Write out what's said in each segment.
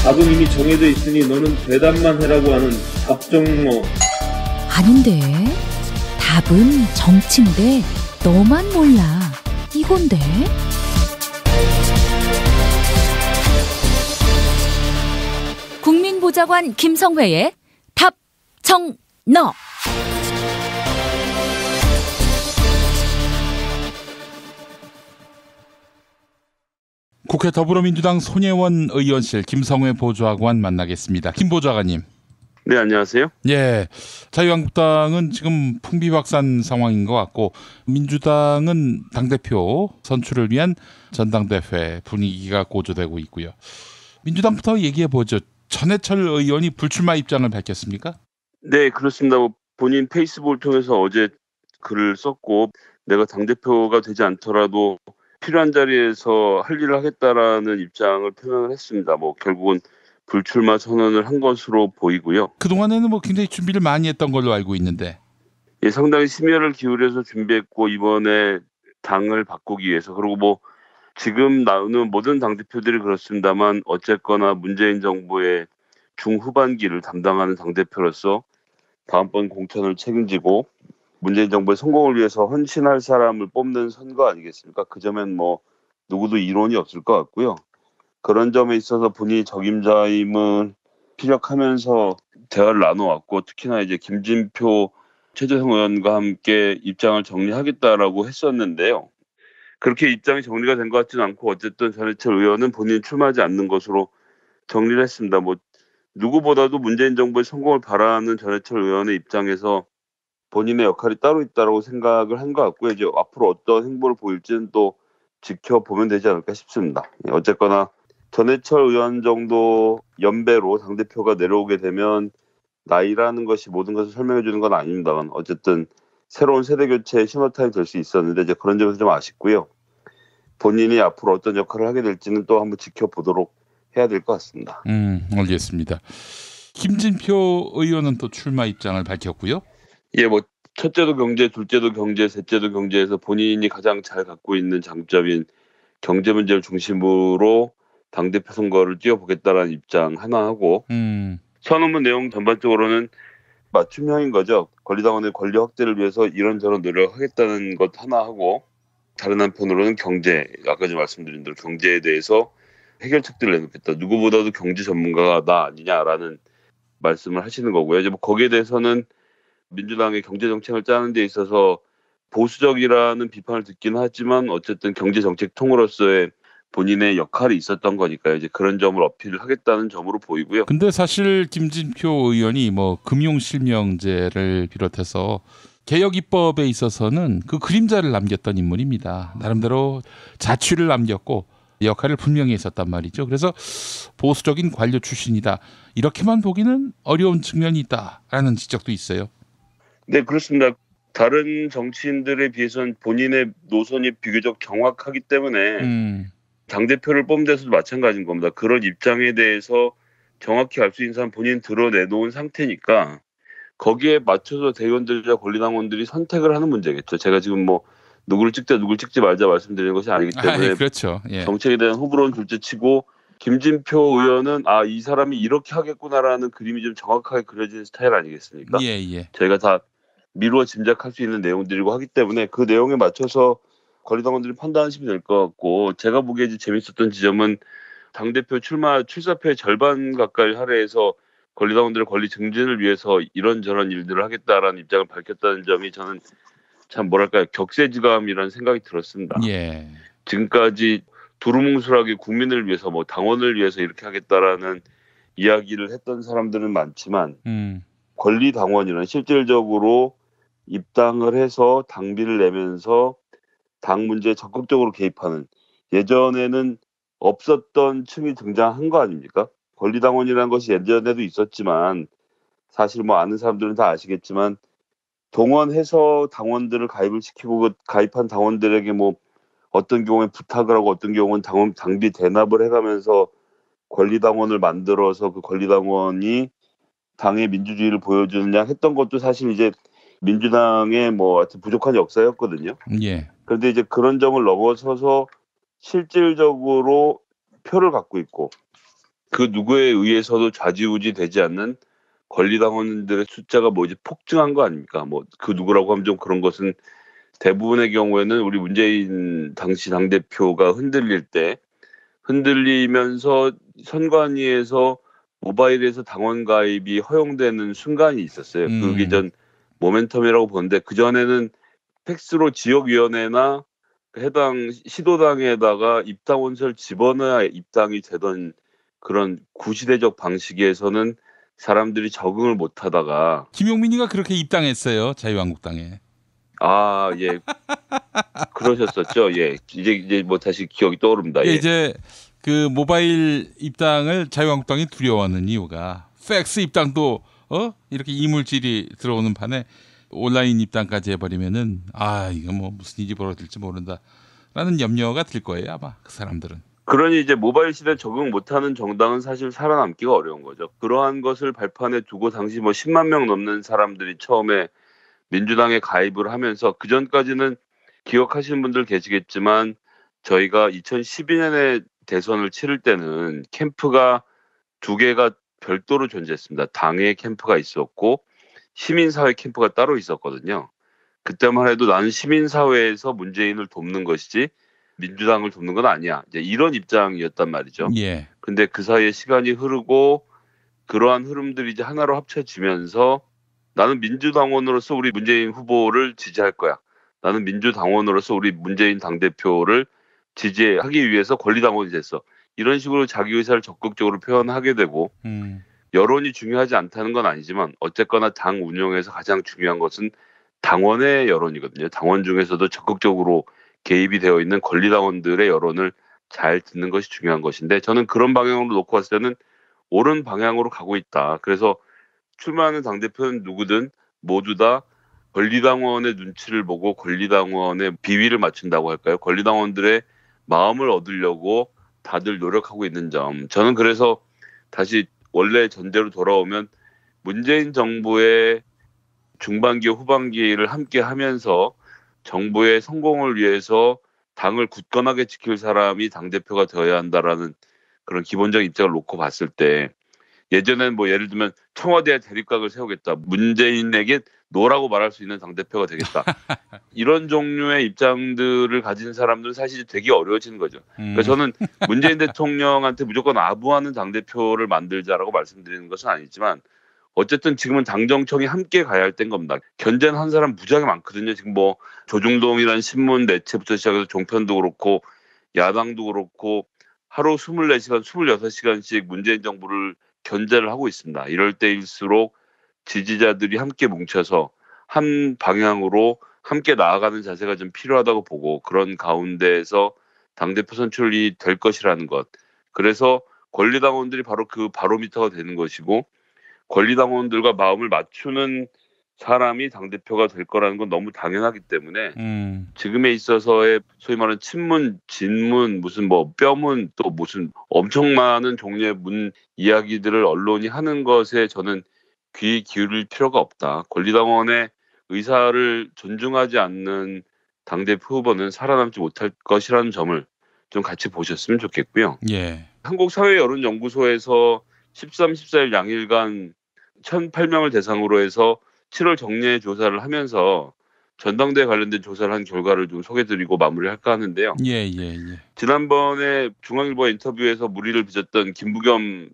답은 이미 정해져 있으니 너는 대답만 해라고 하는 답정너. 아닌데. 답은 정치인데 너만 몰라. 이건데. 국민보좌관 김성회의 답정너. 국회 더불어민주당 손혜원 의원실 김성회 보좌관 만나겠습니다. 김 보좌관님. 네, 안녕하세요. 예, 자유한국당은 지금 풍비박산 상황인 것 같고 민주당은 당대표 선출을 위한 전당대회 분위기가 고조되고 있고요. 민주당부터 얘기해보죠. 전해철 의원이 불출마 입장을 밝혔습니까? 네, 그렇습니다. 본인 페이스북을 통해서 어제 글을 썼고 내가 당대표가 되지 않더라도 필요한 자리에서 할 일을 하겠다라는 입장을 표명을 했습니다. 결국은 불출마 선언을 한 것으로 보이고요. 그동안에는 굉장히 준비를 많이 했던 걸로 알고 있는데. 예, 상당히 심혈을 기울여서 준비했고 이번에 당을 바꾸기 위해서 그리고 지금 나오는 모든 당대표들이 그렇습니다만 어쨌거나 문재인 정부의 중후반기를 담당하는 당대표로서 다음번 공천을 책임지고 문재인 정부의 성공을 위해서 헌신할 사람을 뽑는 선거 아니겠습니까? 그 점엔 누구도 이론이 없을 것 같고요. 그런 점에 있어서 본인이 적임자임을 피력하면서 대화를 나눠왔고 특히나 이제 김진표 최재성 의원과 함께 입장을 정리하겠다라고 했었는데요. 그렇게 입장이 정리가 된 것 같지는 않고 어쨌든 전해철 의원은 본인이 출마하지 않는 것으로 정리를 했습니다. 누구보다도 문재인 정부의 성공을 바라는 전해철 의원의 입장에서 본인의 역할이 따로 있다고 생각을 한 것 같고요. 이제 앞으로 어떤 행보를 보일지는 또 지켜보면 되지 않을까 싶습니다. 어쨌거나 전해철 의원 정도 연배로 당대표가 내려오게 되면 나이라는 것이 모든 것을 설명해 주는 건 아닙니다만 어쨌든 새로운 세대 교체의 신호탄이 될 수 있었는데 이제 그런 점에서 좀 아쉽고요. 본인이 앞으로 어떤 역할을 하게 될지는 또 한번 지켜보도록 해야 될 것 같습니다. 알겠습니다. 김진표 의원은 또 출마 입장을 밝혔고요. 예, 첫째도 경제, 둘째도 경제, 셋째도 경제에서 본인이 가장 잘 갖고 있는 장점인 경제 문제를 중심으로 당대표 선거를 뛰어보겠다라는 입장 하나 하고 선언문 내용 전반적으로는 맞춤형인 거죠. 권리당원의 권리 확대를 위해서 이런저런 노력하겠다는 것 하나 하고 다른 한편으로는 경제, 아까 좀 말씀드린 대로 경제에 대해서 해결책들을 내놓겠다. 누구보다도 경제 전문가가 나 아니냐라는 말씀을 하시는 거고요. 이제 거기에 대해서는 민주당의 경제 정책을 짜는 데 있어서 보수적이라는 비판을 듣긴 하지만 어쨌든 경제 정책 통으로서의 본인의 역할이 있었던 거니까요. 이제 그런 점을 어필을 하겠다는 점으로 보이고요. 근데 사실 김진표 의원이 금융실명제를 비롯해서 개혁 입법에 있어서는 그 그림자를 남겼던 인물입니다. 나름대로 자취를 남겼고 역할을 분명히 했었단 말이죠. 그래서 보수적인 관료 출신이다. 이렇게만 보기는 어려운 측면이 있다라는 지적도 있어요. 네, 그렇습니다. 다른 정치인들에 비해서는 본인의 노선이 비교적 정확하기 때문에 당대표를 뽑는 데서도 마찬가지인 겁니다. 그런 입장에 대해서 정확히 알 수 있는 사람 본인 드러내놓은 상태니까 거기에 맞춰서 대의원들과 권리당원들이 선택을 하는 문제겠죠. 제가 지금 누구를 찍자 누구를 찍지 말자 말씀드리는 것이 아니기 때문에 그렇죠. 예. 정책에 대한 호불호는 둘째치고 김진표 의원은 이 사람이 이렇게 하겠구나라는 그림이 좀 정확하게 그려지는 스타일 아니겠습니까? 예. 저희가 다 미루어 짐작할 수 있는 내용들이고 하기 때문에 그 내용에 맞춰서 권리당원들이 판단하시면 될 것 같고 제가 보기에 이제 재밌었던 지점은 당대표 출사표의 절반 가까이 할애해서 권리당원들의 권리 증진을 위해서 이런저런 일들을 하겠다라는 입장을 밝혔다는 점이 저는 참 격세지감이라는 생각이 들었습니다. 예. 지금까지 두루뭉술하게 국민을 위해서 당원을 위해서 이렇게 하겠다라는 이야기를 했던 사람들은 많지만 권리당원이란 실질적으로 입당을 해서 당비를 내면서 당 문제에 적극적으로 개입하는 예전에는 없었던 층이 등장한 거 아닙니까? 권리당원이라는 것이 예전에도 있었지만 사실 아는 사람들은 다 아시겠지만 동원해서 당원들을 가입을 시키고 그 가입한 당원들에게 어떤 경우에 부탁을 하고 어떤 경우는 당비 대납을 해가면서 권리당원을 만들어서 그 권리당원이 당의 민주주의를 보여주느냐 했던 것도 사실 이제 민주당의 하여튼 부족한 역사였거든요. 예. 그런데 이제 그런 점을 넘어서서 실질적으로 표를 갖고 있고 그 누구에 의해서도 좌지우지 되지 않는 권리당원들의 숫자가 뭐 이제 폭증한 거 아닙니까? 뭐 그 누구라고 하면 좀 그런 것은 대부분의 경우에는 우리 문재인 당시 당대표가 흔들리면서 선관위에서 모바일에서 당원 가입이 허용되는 순간이 있었어요. 그게 전 모멘텀이라고 보는데 그전에는 팩스로 지역위원회나 해당 시도당에다가 입당원서를 집어넣어야 입당이 되던 그런 구시대적 방식에서는 사람들이 적응을 못하다가 김용민이가 그렇게 입당했어요. 자유한국당에. 아, 예. 그러셨었죠. 예. 이제 뭐 다시 기억이 떠오릅니다. 예, 예. 이제 그 모바일 입당을 자유한국당이 두려워하는 이유가 팩스 입당도 이렇게 이물질이 들어오는 판에 온라인 입당까지 해버리면은 이거 뭐 무슨 일이 벌어질지 모른다라는 염려가 들 거예요 아마 그 사람들은. 그러니 이제 모바일 시대에 적응 못하는 정당은 사실 살아남기가 어려운 거죠. 그러한 것을 발판에 두고 당시 뭐 10만 명 넘는 사람들이 처음에 민주당에 가입을 하면서 그 전까지는 기억하시는 분들 계시겠지만 저희가 2012년에 대선을 치를 때는 캠프가 두 개가 별도로 존재했습니다. 당의 캠프가 있었고 시민사회 캠프가 따로 있었거든요. 그때만 해도 나는 시민사회에서 문재인을 돕는 것이지 민주당을 돕는 건 아니야. 이제 이런 입장이었단 말이죠. 예. 근데 그 사이에 시간이 흐르고 그러한 흐름들이 이제 하나로 합쳐지면서 나는 민주당원으로서 우리 문재인 후보를 지지할 거야. 나는 민주당원으로서 우리 문재인 당대표를 지지하기 위해서 권리당원이 됐어. 이런 식으로 자기 의사를 적극적으로 표현하게 되고 여론이 중요하지 않다는 건 아니지만 어쨌거나 당 운영에서 가장 중요한 것은 당원의 여론이거든요. 당원 중에서도 적극적으로 개입이 되어 있는 권리당원들의 여론을 잘 듣는 것이 중요한 것인데 저는 그런 방향으로 놓고 봤을 때는 옳은 방향으로 가고 있다. 그래서 출마하는 당대표는 누구든 모두 다 권리당원의 눈치를 보고 권리당원의 비위를 맞춘다고 할까요? 권리당원들의 마음을 얻으려고 다들 노력하고 있는 점. 저는 그래서 다시 원래 전제로 돌아오면 문재인 정부의 중반기 후반기를 함께 하면서 정부의 성공을 위해서 당을 굳건하게 지킬 사람이 당대표가 되어야 한다라는 그런 기본적인 입장을 놓고 봤을 때 예전엔 뭐 예를 들면 청와대에 대립각을 세우겠다. 문재인에게 노라고 말할 수 있는 당대표가 되겠다. 이런 종류의 입장들을 가진 사람들은 사실 되게 어려워지는 거죠. 그러니까 저는 문재인 대통령한테 무조건 아부하는 당대표를 만들자라고 말씀드리는 것은 아니지만 어쨌든 지금은 당정청이 함께 가야 할 때인 겁니다. 견제는 한 사람 무지하게 많거든요. 지금 뭐 조중동이라는 신문 매체부터 시작해서 종편도 그렇고 야당도 그렇고 하루 24시간, 26시간씩 문재인 정부를 견제를 하고 있습니다. 이럴 때일수록 지지자들이 함께 뭉쳐서 한 방향으로 함께 나아가는 자세가 좀 필요하다고 보고 그런 가운데에서 당대표 선출이 될 것이라는 것. 그래서 권리당원들이 바로 그 바로미터가 되는 것이고 권리당원들과 마음을 맞추는 사람이 당대표가 될 거라는 건 너무 당연하기 때문에 지금에 있어서의 소위 말하는 친문, 진문, 무슨 뭐 뼈문 또 무슨 엄청 많은 종류의 문 이야기들을 언론이 하는 것에 저는 귀 기울일 필요가 없다. 권리당원의 의사를 존중하지 않는 당대표 후보는 살아남지 못할 것이라는 점을 좀 같이 보셨으면 좋겠고요. 예. 한국사회여론연구소에서 13, 14일 양일간 1,008명을 대상으로 해서 7월 정례 조사를 하면서 전당대회 관련된 조사를 한 결과를 좀 소개드리고 마무리할까 하는데요. 예. 지난번에 중앙일보 인터뷰에서 물의를 빚었던 김부겸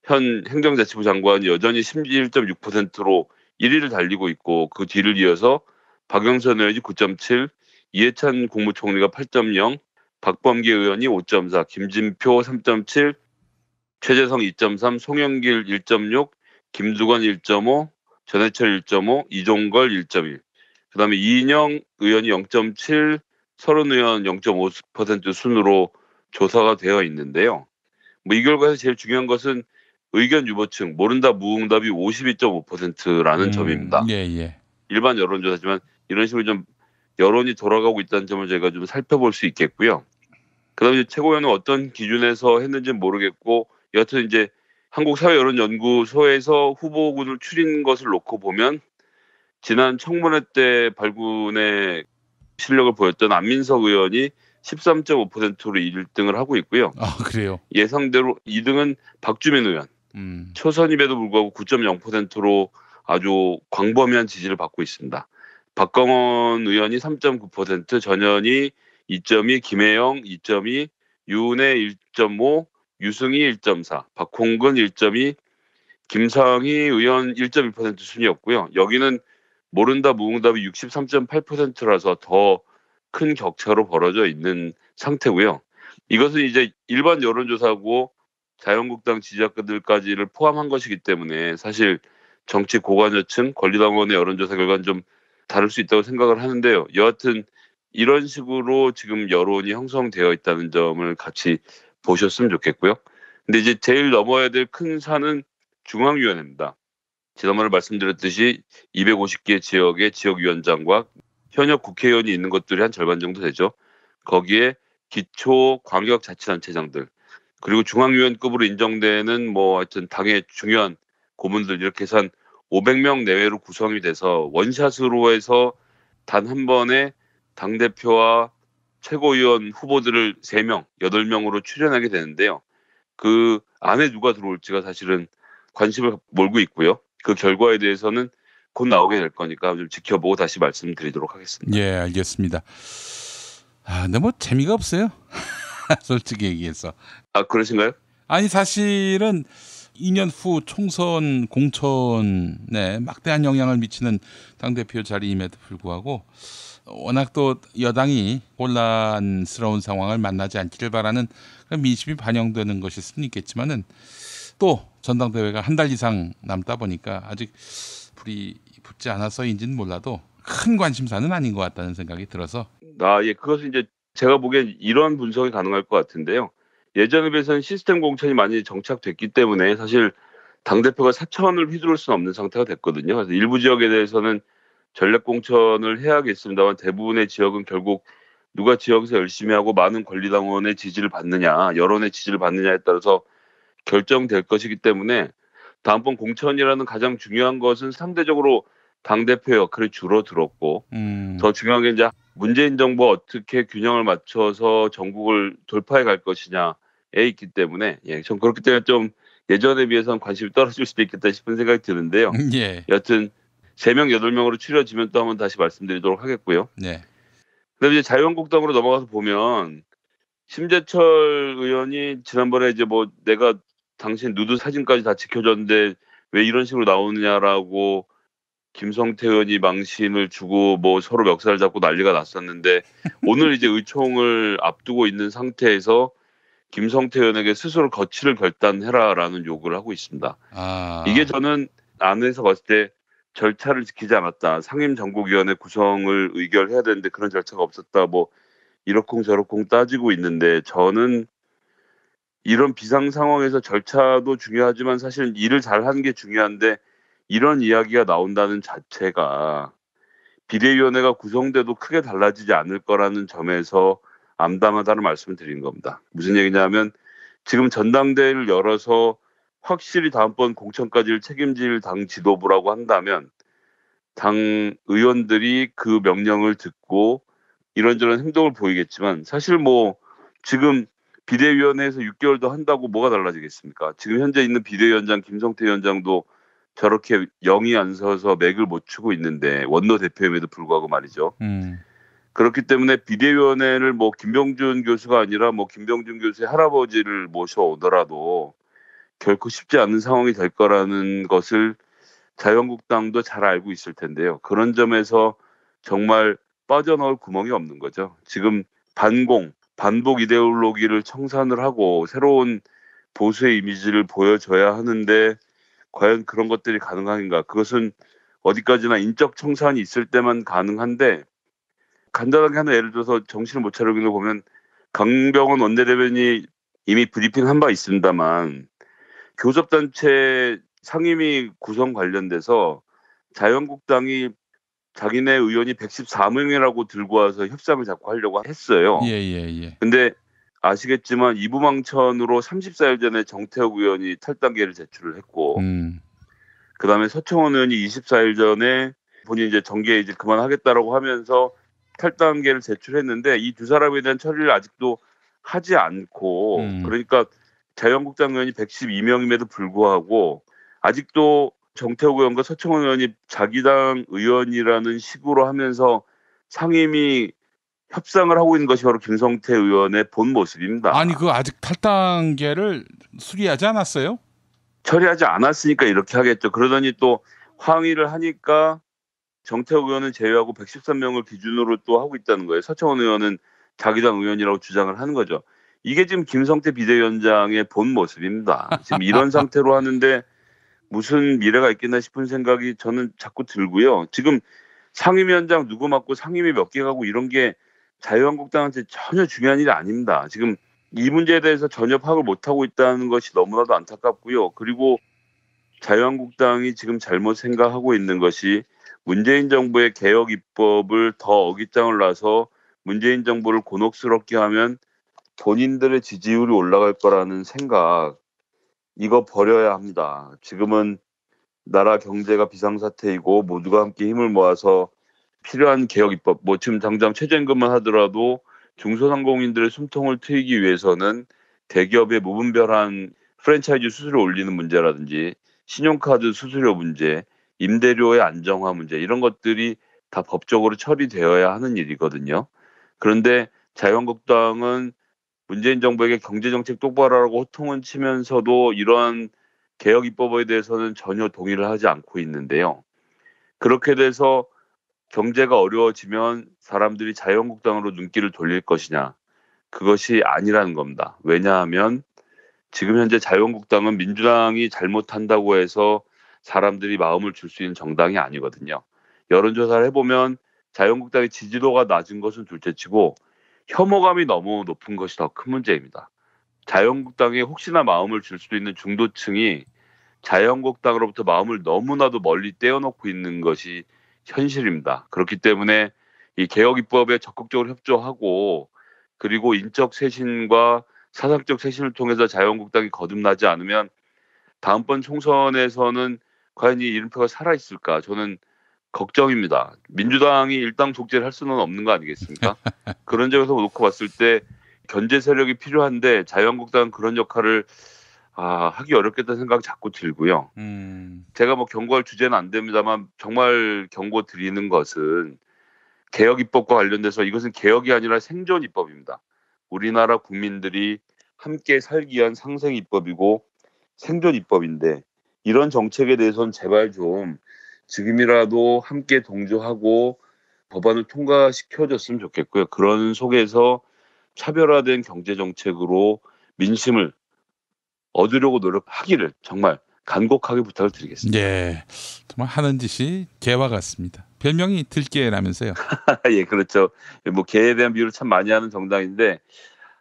현 행정자치부 장관이 여전히 11.6%로 1위를 달리고 있고 그 뒤를 이어서 박영선 의원이 9.7, 이해찬 국무총리가 8.0, 박범계 의원이 5.4, 김진표 3.7, 최재성 2.3, 송영길 1.6, 김두관 1.5, 전해철 1.5, 이종걸 1.1. 그다음에 이인영 의원이 0.7, 서른 의원 0.5% 순으로 조사가 되어 있는데요. 뭐 이 결과에서 제일 중요한 것은 의견 유보층 모른다 무응답이 52.5%라는 점입니다. 예. 일반 여론조사지만 이런 식으로 좀 여론이 돌아가고 있다는 점을 저희가 좀 살펴볼 수 있겠고요. 그다음에 최고위원은 어떤 기준에서 했는지는 모르겠고 여하튼 이제 한국사회여론연구소에서 후보군을 추린 것을 놓고 보면 지난 청문회 때 발군의 실력을 보였던 안민석 의원이 13.5%로 1등을 하고 있고요. 아, 그래요. 예상대로 2등은 박주민 의원. 초선임에도 불구하고 9.0%로 아주 광범위한 지지를 받고 있습니다. 박광원 의원이 3.9%, 전현희 2.2, 김혜영 2.2, 유은혜 1.5, 유승희 1.4, 박홍근 1.2, 김상희 의원 1.1% 순이었고요. 여기는 모른다 무응답이 63.8%라서 더 큰 격차로 벌어져 있는 상태고요. 이것은 이제 일반 여론조사고 자유한국당 지지자들까지를 포함한 것이기 때문에 사실 정치 고관여층 권리당원의 여론조사 결과는 좀 다를 수 있다고 생각을 하는데요. 여하튼 이런 식으로 지금 여론이 형성되어 있다는 점을 같이 보셨으면 좋겠고요. 근데 이제 제일 넘어야 될 큰 산은 중앙위원회입니다. 지난번에 말씀드렸듯이 250개 지역의 지역위원장과 현역 국회의원이 있는 것들이 한 절반 정도 되죠. 거기에 기초 광역자치단체장들 그리고 중앙위원급으로 인정되는 뭐 하여튼 당의 중요한 고문들 이렇게 해서 한 500명 내외로 구성이 돼서 원샷으로 해서 단 한 번에 당대표와 최고위원 후보들을 3명, 8명으로 추려나게 되는데요. 그 안에 누가 들어올지가 사실은 관심을 몰고 있고요. 그 결과에 대해서는 곧 나오게 될 거니까 좀 지켜보고 다시 말씀드리도록 하겠습니다. 예, 알겠습니다. 근데 뭐 재미가 없어요. 솔직히 얘기해서. 아, 그러신가요? 아니 사실은 2년 후 총선 공천에 막대한 영향을 미치는 당대표 자리임에도 불구하고 워낙 또 여당이 혼란스러운 상황을 만나지 않기를 바라는 민심이 반영되는 것일 수는 있겠지만은 또 전당대회가 한 달 이상 남다 보니까 아직 불이 붙지 않아서인지는 몰라도 큰 관심사는 아닌 것 같다는 생각이 들어서. 예, 그것은 이제 제가 보기엔 이런 분석이 가능할 것 같은데요. 예전에 비해서는 시스템 공천이 많이 정착됐기 때문에 사실 당대표가 사천을 휘두를 수는 없는 상태가 됐거든요. 그래서 일부 지역에 대해서는 전략 공천을 해야겠습니다만 대부분의 지역은 결국 누가 지역에서 열심히 하고 많은 권리당원의 지지를 받느냐, 여론의 지지를 받느냐에 따라서 결정될 것이기 때문에 다음번 공천이라는 가장 중요한 것은 상대적으로 당대표 역할이 줄어들었고 더 중요한 게 이제 문재인 정부가 어떻게 균형을 맞춰서 전국을 돌파해 갈 것이냐에 있기 때문에 전 그렇기 때문에 좀 예전에 비해서는 관심이 떨어질 수도 있겠다 싶은 생각이 드는데요. 예. 여하튼 3명, 8명으로 추려지면 또 한번 다시 말씀드리도록 하겠고요. 네. 그다음에 이제 자유한국당으로 넘어가서 보면 심재철 의원이 지난번에 이제 뭐 내가 당신 누드 사진까지 다 지켜줬는데 왜 이런 식으로 나오느냐라고 김성태 의원이 망신을 주고 뭐 서로 멱살 잡고 난리가 났었는데 오늘 이제 의총을 앞두고 있는 상태에서 김성태 의원에게 스스로 거취를 결단해라라는 요구를 하고 있습니다. 이게 저는 안에서 봤을 때 절차를 지키지 않았다. 상임정국위원회 구성을 의결해야 되는데 그런 절차가 없었다. 뭐 이러쿵저러쿵 따지고 있는데 저는 이런 비상 상황에서 절차도 중요하지만 사실 일을 잘하는 게 중요한데 이런 이야기가 나온다는 자체가 비례위원회가 구성돼도 크게 달라지지 않을 거라는 점에서 암담하다는 말씀을 드린 겁니다. 무슨 얘기냐면 지금 전당대회를 열어서 확실히 다음번 공천까지를 책임질 당 지도부라고 한다면 당 의원들이 그 명령을 듣고 이런저런 행동을 보이겠지만 사실 뭐 지금 비대위원회에서 6개월도 한다고 뭐가 달라지겠습니까? 지금 현재 있는 비대위원장 김성태 위원장도 저렇게 영이 안 서서 맥을 못 추고 있는데 원내대표임에도 불구하고 말이죠. 그렇기 때문에 비대위원회를 뭐 김병준 교수가 아니라 뭐 김병준 교수의 할아버지를 모셔오더라도 결코 쉽지 않은 상황이 될 거라는 것을 자유한국당도 잘 알고 있을 텐데요. 그런 점에서 정말 빠져나올 구멍이 없는 거죠. 지금 반복 이데올로기를 청산을 하고 새로운 보수의 이미지를 보여줘야 하는데 과연 그런 것들이 가능한가? 그것은 어디까지나 인적 청산이 있을 때만 가능한데 간단하게 하나 예를 들어서 정신을 못 차리는 걸 보면 강병원 원내대변인이 이미 브리핑 한 바 있습니다만 교섭단체 상임위 구성 관련돼서 자유한국당이 자기네 의원이 114명이라고 들고 와서 협상을 자꾸 하려고 했어요. 예. 근데 아시겠지만 이부망천으로 34일 전에 정태욱 의원이 탈당계를 제출을 했고 그다음에 서청원 의원이 24일 전에 본인이 이제 정계 이제 그만하겠다라고 하면서 탈당계를 제출했는데 이 두 사람에 대한 처리를 아직도 하지 않고 그러니까 자유한국당 의원이 112명임에도 불구하고 아직도 정태욱 의원과 서청원 의원이 자기 당 의원이라는 식으로 하면서 상임위 협상을 하고 있는 것이 바로 김성태 의원의 본 모습입니다. 아니 그 아직 탈당계를 수리하지 않았어요? 처리하지 않았으니까 이렇게 하겠죠. 그러더니 또 항의를 하니까 정태욱 의원은 제외하고 113명을 기준으로 또 하고 있다는 거예요. 서청원 의원은 자기 당 의원이라고 주장을 하는 거죠. 이게 지금 김성태 비대위원장의 본 모습입니다. 지금 이런 상태로 하는데 무슨 미래가 있겠나 싶은 생각이 저는 자꾸 들고요. 지금 상임위원장 누구 맡고 상임위 몇 개 가고 이런 게 자유한국당한테 전혀 중요한 일이 아닙니다. 지금 이 문제에 대해서 전혀 파악을 못하고 있다는 것이 너무나도 안타깝고요. 그리고 자유한국당이 지금 잘못 생각하고 있는 것이 문재인 정부의 개혁 입법을 더 어깃장을 놔서 문재인 정부를 곤혹스럽게 하면 본인들의 지지율이 올라갈 거라는 생각, 이거 버려야 합니다. 지금은 나라 경제가 비상사태이고 모두가 함께 힘을 모아서 필요한 개혁 입법, 뭐 지금 당장 최저임금만 하더라도 중소상공인들의 숨통을 트이기 위해서는 대기업의 무분별한 프랜차이즈 수수료 올리는 문제라든지 신용카드 수수료 문제, 임대료의 안정화 문제 이런 것들이 다 법적으로 처리되어야 하는 일이거든요. 그런데 자유한국당은 문재인 정부에게 경제정책 똑바로 하라고 호통은 치면서도 이러한 개혁 입법에 대해서는 전혀 동의를 하지 않고 있는데요. 그렇게 돼서 경제가 어려워지면 사람들이 자유한국당으로 눈길을 돌릴 것이냐. 그것이 아니라는 겁니다. 왜냐하면 지금 현재 자유한국당은 민주당이 잘못한다고 해서 사람들이 마음을 줄 수 있는 정당이 아니거든요. 여론조사를 해보면 자유한국당의 지지도가 낮은 것은 둘째치고 혐오감이 너무 높은 것이 더 큰 문제입니다. 자유한국당에 혹시나 마음을 줄 수 있는 중도층이 자유한국당으로부터 마음을 너무나도 멀리 떼어놓고 있는 것이 현실입니다. 그렇기 때문에 이 개혁 입법에 적극적으로 협조하고 그리고 인적 쇄신과 사상적 쇄신을 통해서 자유한국당이 거듭나지 않으면 다음번 총선에서는 과연 이 이름표가 살아있을까? 저는 걱정입니다. 민주당이 일당 독재를 할 수는 없는 거 아니겠습니까? 그런 점에서 놓고 봤을 때 견제 세력이 필요한데 자유한국당은 그런 역할을 하기 어렵겠다는 생각이 자꾸 들고요. 제가 뭐 경고할 주제는 안 됩니다만 정말 경고 드리는 것은 개혁 입법과 관련돼서 이것은 개혁이 아니라 생존 입법입니다. 우리나라 국민들이 함께 살기 위한 상생 입법이고 생존 입법인데 이런 정책에 대해서는 제발 좀 지금이라도 함께 동조하고 법안을 통과시켜줬으면 좋겠고요. 그런 속에서 차별화된 경제정책으로 민심을 얻으려고 노력하기를 정말 간곡하게 부탁을 드리겠습니다. 예, 정말 하는 짓이 개와 같습니다. 별명이 들깨라면서요. 예, 그렇죠. 뭐 개에 대한 비유를 참 많이 하는 정당인데,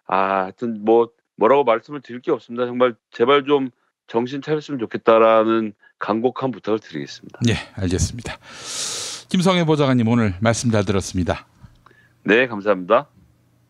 하여튼 뭐라고 말씀을 드릴 게 없습니다. 정말 제발 좀 정신 차렸으면 좋겠다라는 간곡한 부탁을 드리겠습니다. 예, 알겠습니다. 김성회 보좌관님 오늘 말씀 잘 들었습니다. 네, 감사합니다.